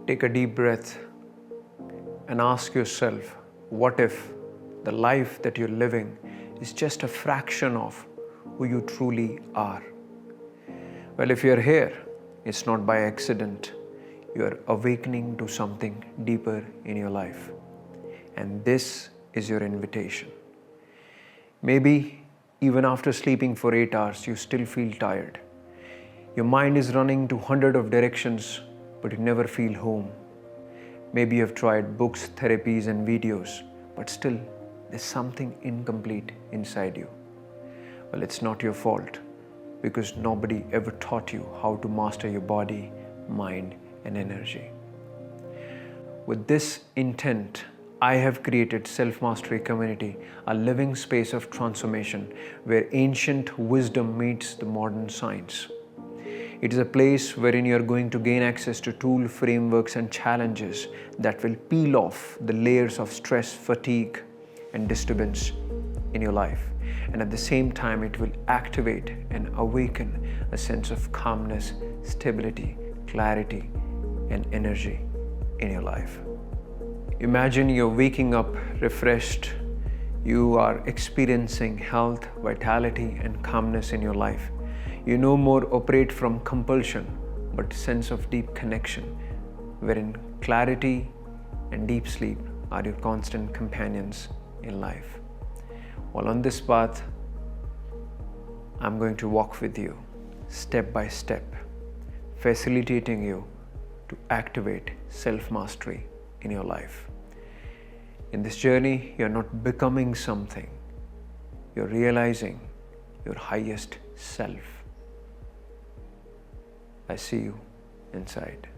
Take a deep breath and ask yourself, what if the life that you're living is just a fraction of who you truly are? Well, if you're here, it's not by accident. You're awakening to something deeper in your life. And this is your invitation. Maybe even after sleeping for 8 hours, you still feel tired. Your mind is running to hundreds of directions, but you never feel home. Maybe you have tried books, therapies, and videos, but still there's something incomplete inside you. Well, it's not your fault, because nobody ever taught you how to master your body, mind, and energy. With this intent, I have created Self-Mastery Community, a living space of transformation where ancient wisdom meets the modern science. It is a place wherein you are going to gain access to tools, frameworks, and challenges that will peel off the layers of stress, fatigue, and disturbance in your life. And at the same time, it will activate and awaken a sense of calmness, stability, clarity, and energy in your life. Imagine you're waking up refreshed. You are experiencing health, vitality, and calmness in your life. You no more operate from compulsion, but sense of deep connection, wherein clarity and deep sleep are your constant companions in life. While on this path, I'm going to walk with you step by step, facilitating you to activate self-mastery in your life. In this journey, you're not becoming something, you're realizing your highest self. I see you inside.